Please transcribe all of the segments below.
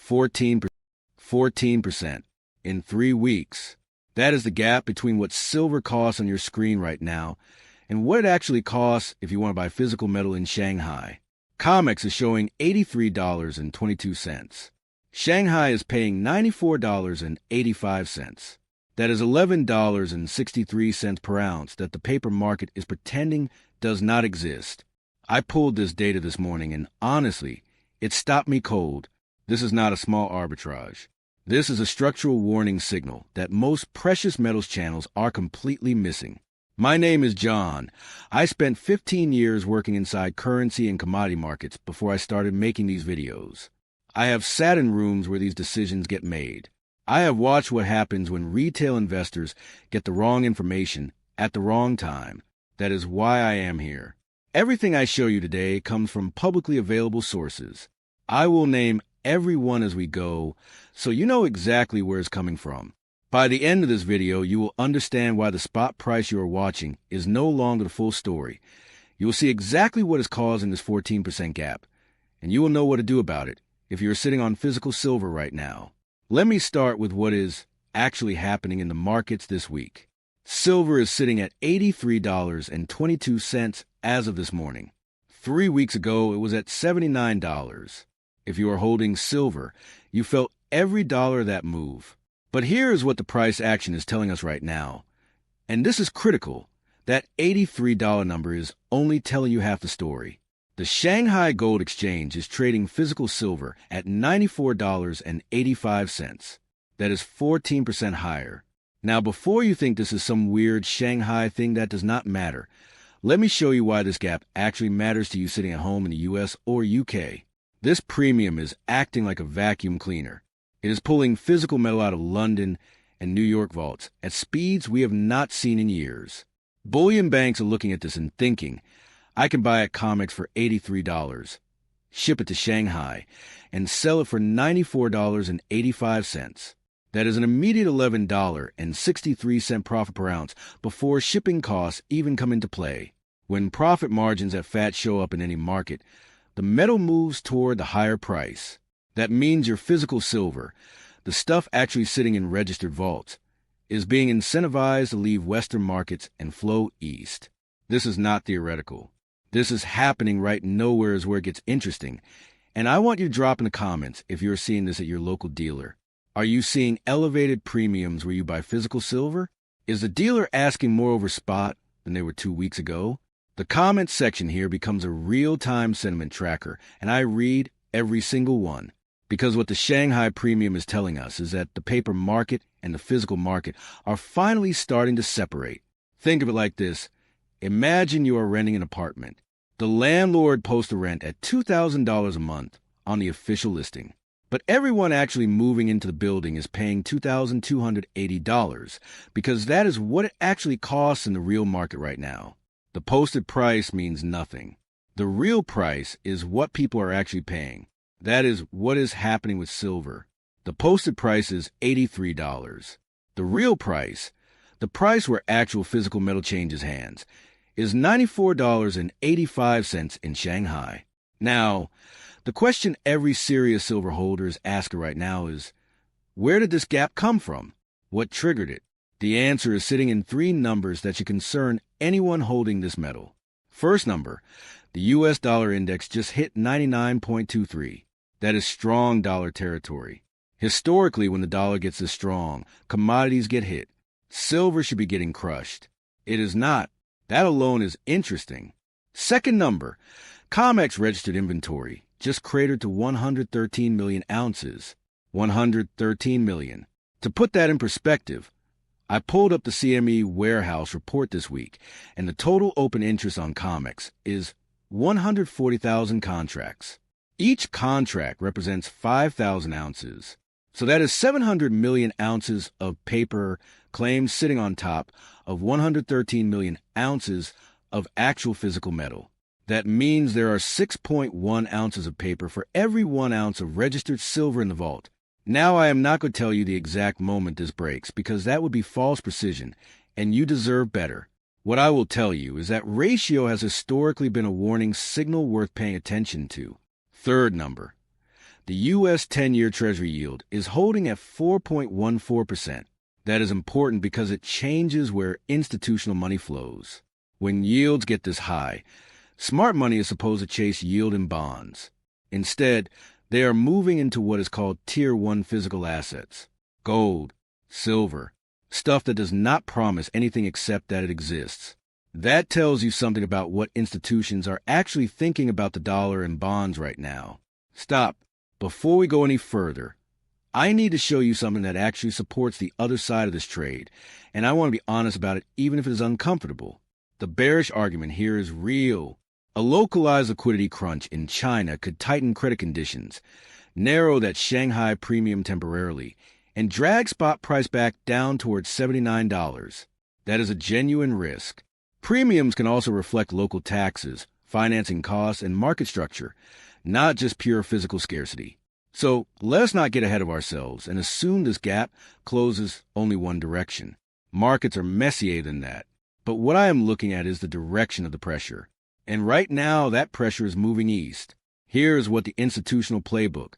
14% in 3 weeks. That is the gap between what silver costs on your screen right now and what it actually costs if you want to buy physical metal in Shanghai. COMEX is showing $83.22. Shanghai is paying $94.85. That is $11.63 per ounce that the paper market is pretending does not exist. I pulled this data this morning and honestly, it stopped me cold. This is not a small arbitrage. This is a structural warning signal that most precious metals channels are completely missing. My name is John. I spent 15 years working inside currency and commodity markets before I started making these videos. I have sat in rooms where these decisions get made. I have watched what happens when retail investors get the wrong information at the wrong time. That is why I am here. Everything I show you today comes from publicly available sources. I will name every one as we go, so you know exactly where it's coming from. By the end of this video, you will understand why the spot price you are watching is no longer the full story. You will see exactly what is causing this 14% gap, and you will know what to do about it if you are sitting on physical silver right now. Let me start with what is actually happening in the markets this week. Silver is sitting at $83.22 as of this morning. 3 weeks ago, it was at $79. If you are holding silver, you felt every dollar of that move. But here is what the price action is telling us right now. And this is critical. That $83 number is only telling you half the story. The Shanghai Gold Exchange is trading physical silver at $94.85. That is 14% higher. Now, before you think this is some weird Shanghai thing that does not matter, let me show you why this gap actually matters to you sitting at home in the US or UK. This premium is acting like a vacuum cleaner. It is pulling physical metal out of London and New York vaults at speeds we have not seen in years. Bullion banks are looking at this and thinking, I can buy at COMEX for $83, ship it to Shanghai, and sell it for $94.85. That is an immediate $11.63 profit per ounce before shipping costs even come into play. When profit margins at FAT show up in any market, the metal moves toward the higher price. That means your physical silver, the stuff actually sitting in registered vaults, is being incentivized to leave Western markets and flow east. This is not theoretical. This is happening right nowhere is where it gets interesting. And I want you to drop in the comments if you're seeing this at your local dealer. Are you seeing elevated premiums where you buy physical silver? Is the dealer asking more over spot than they were 2 weeks ago? The comments section here becomes a real-time sentiment tracker, and I read every single one. Because what the Shanghai premium is telling us is that the paper market and the physical market are finally starting to separate. Think of it like this. Imagine you are renting an apartment. The landlord posts the rent at $2,000 a month on the official listing. But everyone actually moving into the building is paying $2,280 because that is what it actually costs in the real market right now. The posted price means nothing. The real price is what people are actually paying. That is what is happening with silver. The posted price is $83. The real price, the price where actual physical metal changes hands, is $94.85 in Shanghai. Now, the question every serious silver holder is asking right now is, where did this gap come from? What triggered it? The answer is sitting in 3 numbers that should concern anyone holding this metal. First number, the US dollar index just hit 99.23. That is strong dollar territory. Historically, when the dollar gets this strong, commodities get hit. Silver should be getting crushed. It is not. That alone is interesting. Second number, COMEX registered inventory just cratered to 113 million ounces. 113 million. To put that in perspective, I pulled up the CME warehouse report this week, and the total open interest on COMEX is 140,000 contracts. Each contract represents 5,000 ounces. So that is 700 million ounces of paper claims sitting on top of 113 million ounces of actual physical metal. That means there are 6.1 ounces of paper for every 1 ounce of registered silver in the vault. Now, I am not going to tell you the exact moment this breaks because that would be false precision, and you deserve better. What I will tell you is that ratio has historically been a warning signal worth paying attention to. Third number, The U.S. 10-year Treasury yield is holding at 4.14%. That is important because it changes where institutional money flows. When yields get this high, smart money is supposed to chase yield in bonds. Instead, they are moving into what is called Tier 1 physical assets. Gold, silver, stuff that does not promise anything except that it exists. That tells you something about what institutions are actually thinking about the dollar and bonds right now. Stop. Before we go any further, I need to show you something that actually supports the other side of this trade, and I want to be honest about it even if it is uncomfortable. The bearish argument here is real. A localized liquidity crunch in China could tighten credit conditions, narrow that Shanghai premium temporarily, and drag spot price back down towards $79. That is a genuine risk. Premiums can also reflect local taxes, financing costs, and market structure, not just pure physical scarcity. So let's not get ahead of ourselves and assume this gap closes only one direction. Markets are messier than that. But what I am looking at is the direction of the pressure. And right now, that pressure is moving east. Here is what the institutional playbook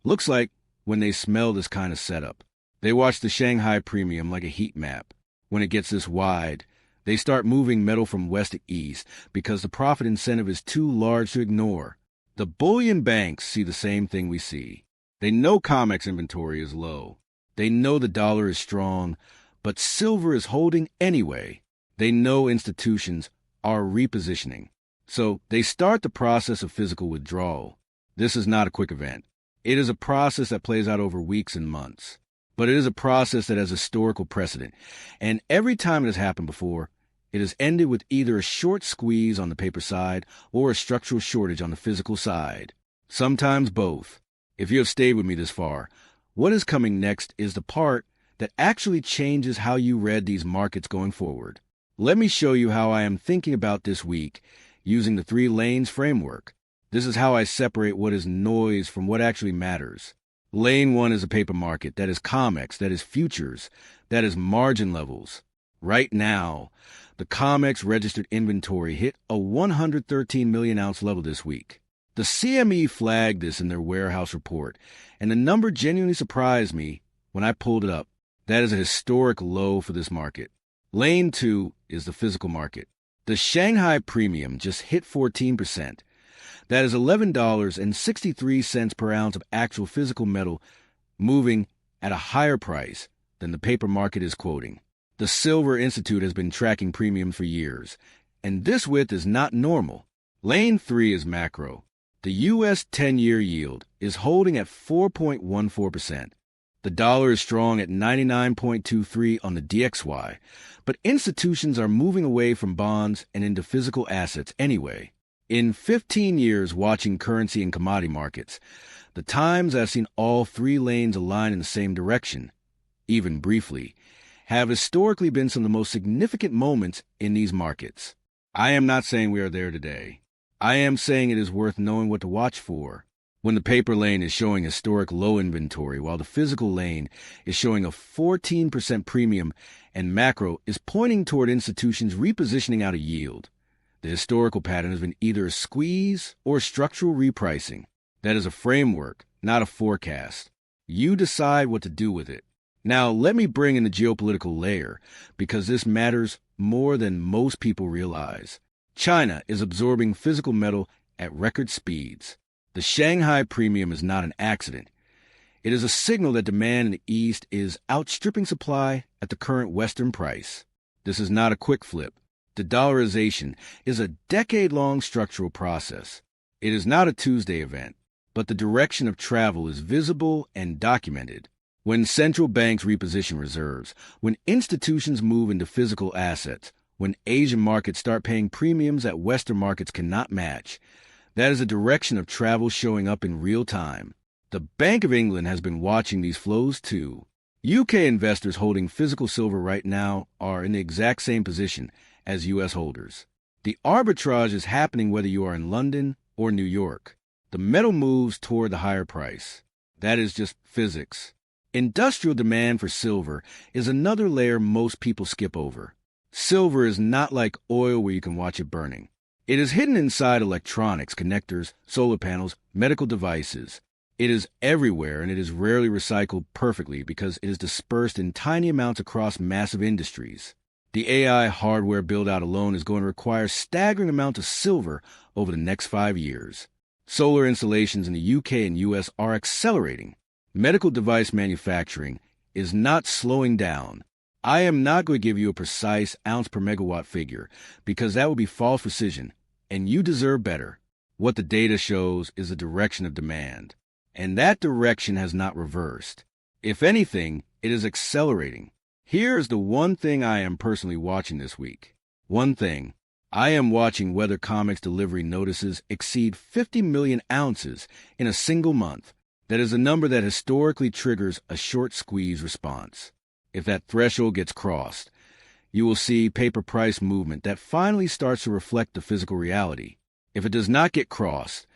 looks like when they smell this kind of setup. They watch the Shanghai premium like a heat map. When it gets this wide, they start moving metal from west to east because the profit incentive is too large to ignore. The bullion banks see the same thing we see. They know COMEX inventory is low. They know the dollar is strong, but silver is holding anyway. They know institutions are repositioning. So they start the process of physical withdrawal. This is not a quick event. It is a process that plays out over weeks and months. But it is a process that has historical precedent. And every time it has happened before, it has ended with either a short squeeze on the paper side or a structural shortage on the physical side. Sometimes both. If you have stayed with me this far, what is coming next is the part that actually changes how you read these markets going forward. Let me show you how I am thinking about this week using the 3 lanes framework. This is how I separate what is noise from what actually matters. Lane 1 is a paper market, that is COMEX, that is futures, that is margin levels. Right now, the COMEX registered inventory hit a 113 million ounce level this week. The CME flagged this in their warehouse report, and the number genuinely surprised me when I pulled it up. That is a historic low for this market. Lane 2 is the physical market. The Shanghai premium just hit 14%. That is $11.63 per ounce of actual physical metal moving at a higher price than the paper market is quoting. The Silver Institute has been tracking premiums for years, and this width is not normal. Lane 3 is macro. The U.S. 10-year yield is holding at 4.14%. The dollar is strong at 99.23 on the DXY, but institutions are moving away from bonds and into physical assets anyway. In 15 years watching currency and commodity markets, the times I've seen all 3 lanes align in the same direction, even briefly, have historically been some of the most significant moments in these markets. I am not saying we are there today. I am saying it is worth knowing what to watch for. When the paper lane is showing historic low inventory while the physical lane is showing a 14% premium and macro is pointing toward institutions repositioning out of yield, the historical pattern has been either a squeeze or structural repricing. That is a framework, not a forecast. You decide what to do with it. Now, let me bring in the geopolitical layer, because this matters more than most people realize. China is absorbing physical metal at record speeds. The Shanghai premium is not an accident. It is a signal that demand in the East is outstripping supply at the current Western price. This is not a quick flip. The dollarization is a decade-long structural process. It is not a Tuesday event, but the direction of travel is visible and documented. When central banks reposition reserves, when institutions move into physical assets, when Asian markets start paying premiums that Western markets cannot match, that is a direction of travel showing up in real time. The Bank of England has been watching these flows too. UK investors holding physical silver right now are in the exact same position as US holders. The arbitrage is happening whether you are in London or New York. The metal moves toward the higher price. That is just physics. Industrial demand for silver is another layer most people skip over. Silver is not like oil where you can watch it burning. It is hidden inside electronics, connectors, solar panels, medical devices. It is everywhere, and it is rarely recycled perfectly because it is dispersed in tiny amounts across massive industries. The AI hardware build-out alone is going to require staggering amounts of silver over the next 5 years. Solar installations in the UK and US are accelerating. Medical device manufacturing is not slowing down. I am not going to give you a precise ounce per megawatt figure because that would be false precision, and you deserve better. What the data shows is the direction of demand, and that direction has not reversed. If anything, it is accelerating. Here is the one thing I am personally watching this week. One thing. I am watching whether COMEX delivery notices exceed 50 million ounces in a single month. That is a number that historically triggers a short squeeze response. If that threshold gets crossed, you will see paper price movement that finally starts to reflect the physical reality. If it does not get crossed,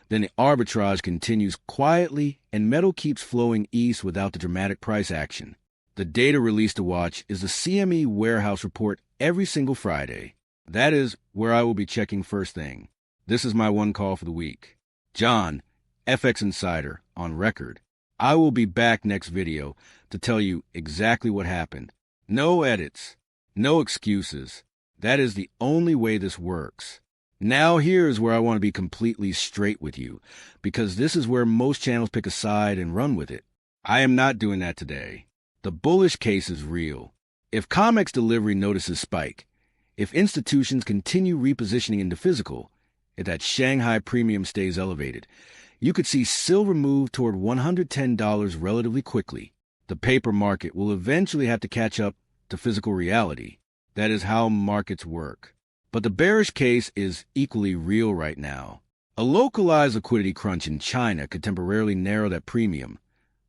then the arbitrage continues quietly and metal keeps flowing east without the dramatic price action. The data released to watch is the CME warehouse report every single Friday. That is where I will be checking first thing. This is my one call for the week. John, FX Insider, on record. I will be back next video to tell you exactly what happened. No edits, no excuses. That is the only way this works. Now here's where I want to be completely straight with you, because this is where most channels pick a side and run with it. I am not doing that today. The bullish case is real. If COMEX delivery notices spike, if institutions continue repositioning into physical, if that Shanghai premium stays elevated, you could see silver move toward $110 relatively quickly. The paper market will eventually have to catch up to physical reality. That is how markets work. But the bearish case is equally real right now. A localized liquidity crunch in China could temporarily narrow that premium,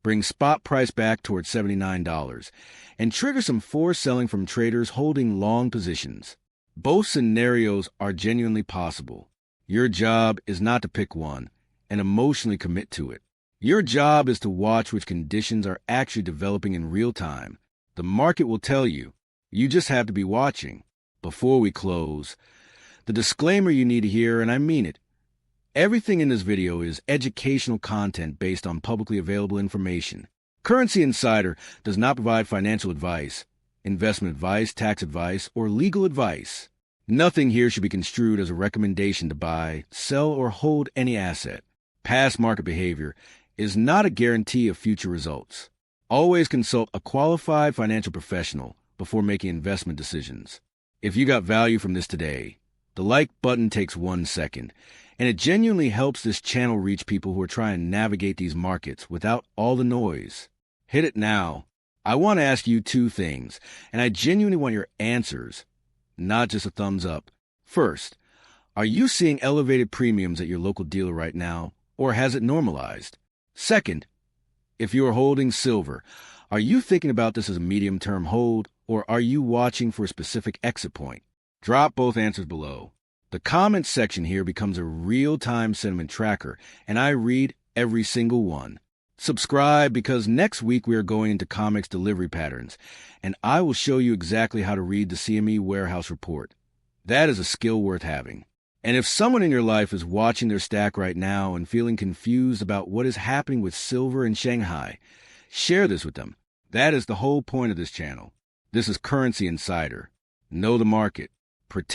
bring spot price back towards $79, and trigger some forced selling from traders holding long positions. Both scenarios are genuinely possible. Your job is not to pick one and emotionally commit to it. Your job is to watch which conditions are actually developing in real time. The market will tell you. You just have to be watching. Before we close, the disclaimer you need to hear, and I mean it. Everything in this video is educational content based on publicly available information. Currency Insider does not provide financial advice, investment advice, tax advice, or legal advice. Nothing here should be construed as a recommendation to buy, sell, or hold any asset. Past market behavior is not a guarantee of future results. Always consult a qualified financial professional before making investment decisions. If you got value from this today, the like button takes 1 second, and it genuinely helps this channel reach people who are trying to navigate these markets without all the noise. Hit it now. I want to ask you 2 things, and I genuinely want your answers, not just a thumbs up. First, are you seeing elevated premiums at your local dealer right now, or has it normalized? Second, if you are holding silver, are you thinking about this as a medium-term hold, or are you watching for a specific exit point? Drop both answers below. The comments section here becomes a real-time sentiment tracker, and I read every single one. Subscribe because next week we are going into COMEX delivery patterns, and I will show you exactly how to read the CME warehouse report. That is a skill worth having. And if someone in your life is watching their stack right now and feeling confused about what is happening with silver in Shanghai, share this with them. That is the whole point of this channel. This is Currency Insider. Know the market. Protect